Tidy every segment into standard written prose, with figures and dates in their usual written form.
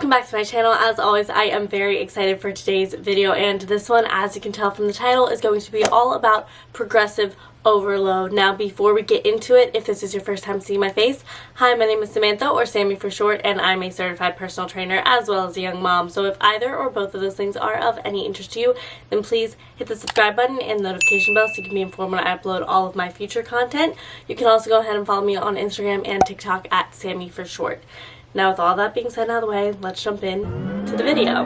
Welcome back to my channel. As always, I am very excited for today's video, and this one, as you can tell from the title, is going to be all about progressive overload. Now, before we get into it, if this is your first time seeing my face, hi, my name is Samantha, or Sammy for short, and I'm a certified personal trainer as well as a young mom. So if either or both of those things are of any interest to you, then please hit the subscribe button and notification bell so you can be informed when I upload all of my future content. You can also go ahead and follow me on Instagram and TikTok at Sammy for short. Now, with all that being said out of the way, let's jump in to the video.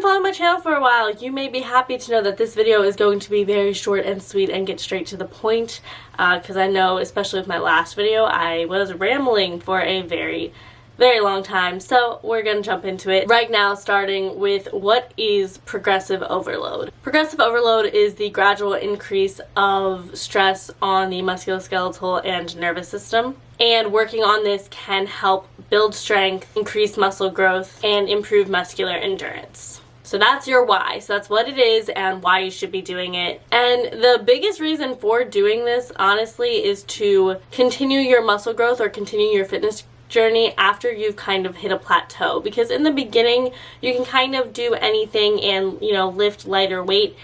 Following my channel for a while, you may be happy to know that this video is going to be very short and sweet and get straight to the point, because I know, especially with my last video, I was rambling for a very long time. So we're gonna jump into it right now, starting with what is progressive overload. Progressive overload is the gradual increase of stress on the musculoskeletal and nervous system, and working on this can help build strength, increase muscle growth, and improve muscular endurance. So that's your why. So that's what it is and why you should be doing it. And the biggest reason for doing this, honestly, is to continue your muscle growth or continue your fitness journey after you've kind of hit a plateau. Because in the beginning, you can kind of do anything and, lift lighter weight,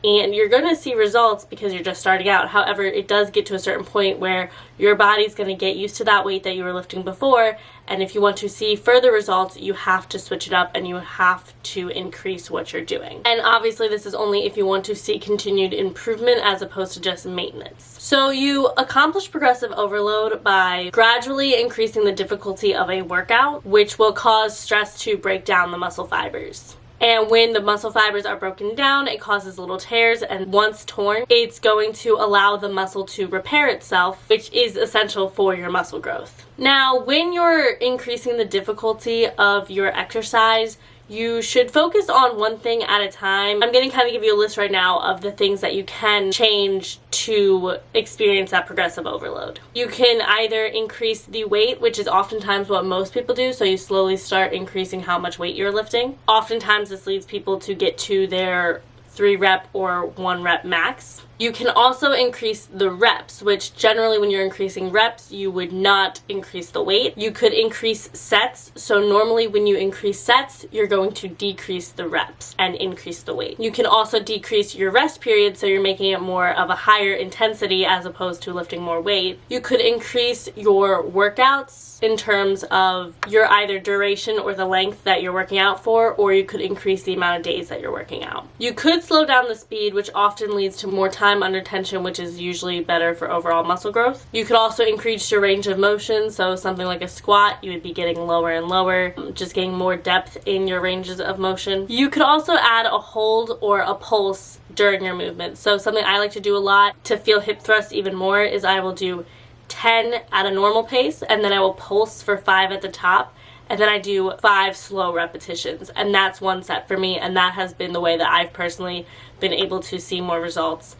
and you're going to see results because you're just starting out. However, it does get to a certain point where your body's going to get used to that weight that you were lifting before, and if you want to see further results, you have to switch it up and you have to increase what you're doing. And obviously, this is only if you want to see continued improvement as opposed to just maintenance. So you accomplish progressive overload by gradually increasing the difficulty of a workout, which will cause stress to break down the muscle fibers. And when the muscle fibers are broken down, it causes little tears, and once torn, it's going to allow the muscle to repair itself, which is essential for your muscle growth. Now, when you're increasing the difficulty of your exercise, you should focus on one thing at a time. I'm going to kind of give you a list right now of the things that you can change to experience that progressive overload. You can either increase the weight, which is oftentimes what most people do, so you slowly start increasing how much weight you're lifting. Oftentimes this leads people to get to their 3 rep or 1 rep max. You can also increase the reps, which generally when you're increasing reps, you would not increase the weight. You could increase sets. So normally when you increase sets, you're going to decrease the reps and increase the weight. You can also decrease your rest period, so you're making it more of a higher intensity as opposed to lifting more weight. You could increase your workouts in terms of your either duration or the length that you're working out for, or you could increase the amount of days that you're working out. You could slow down the speed, which often leads to more time under tension, which is usually better for overall muscle growth. You could also increase your range of motion, so something like a squat, you would be getting lower and lower, just getting more depth in your ranges of motion. You could also add a hold or a pulse during your movement. So something I like to do a lot to feel hip thrust even more is I will do 10 at a normal pace, and then I will pulse for 5 at the top, and then I do 5 slow repetitions, and that's 1 set for me, and that has been the way that I've personally been able to see more results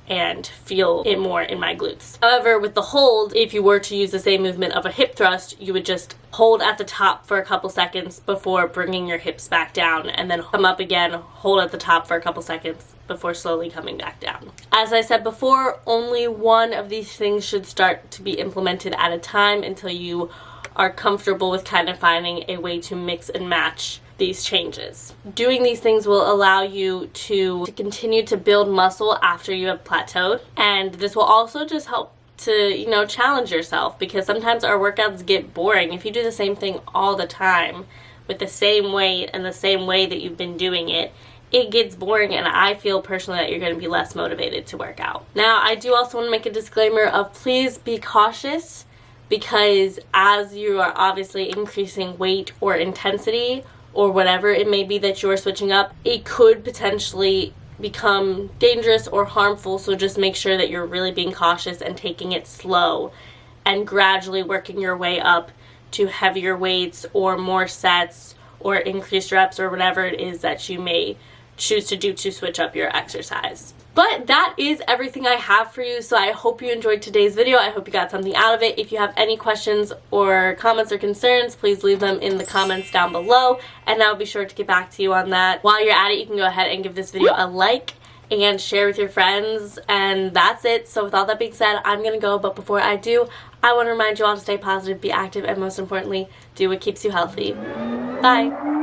and feel it more in my glutes. However, with the hold, if you were to use the same movement of a hip thrust, you would just hold at the top for a couple seconds before bringing your hips back down, and then come up again, hold at the top for a couple seconds before slowly coming back down. As I said before, only one of these things should start to be implemented at a time until you are comfortable with kind of finding a way to mix and match these changes. Doing these things will allow you to continue to build muscle after you have plateaued, and this will also just help to, challenge yourself, because sometimes our workouts get boring. If you do the same thing all the time with the same weight and the same way that you've been doing it, it gets boring, and I feel personally that you're going to be less motivated to work out. Now, I do also want to make a disclaimer of please be cautious, because as you are obviously increasing weight or intensity or whatever it may be that you're switching up, it could potentially become dangerous or harmful. So just make sure that you're really being cautious and taking it slow and gradually working your way up to heavier weights or more sets or increased reps or whatever it is that you may choose to do to switch up your exercise. But that is everything I have for you, so I hope you enjoyed today's video. I hope you got something out of it. If you have any questions or comments or concerns, please leave them in the comments down below, and I'll be sure to get back to you on that. While you're at it, you can go ahead and give this video a like and share with your friends, and that's it. So with all that being said, I'm gonna go, but before I do, I want to remind you all to stay positive, be active, and most importantly, do what keeps you healthy. Bye!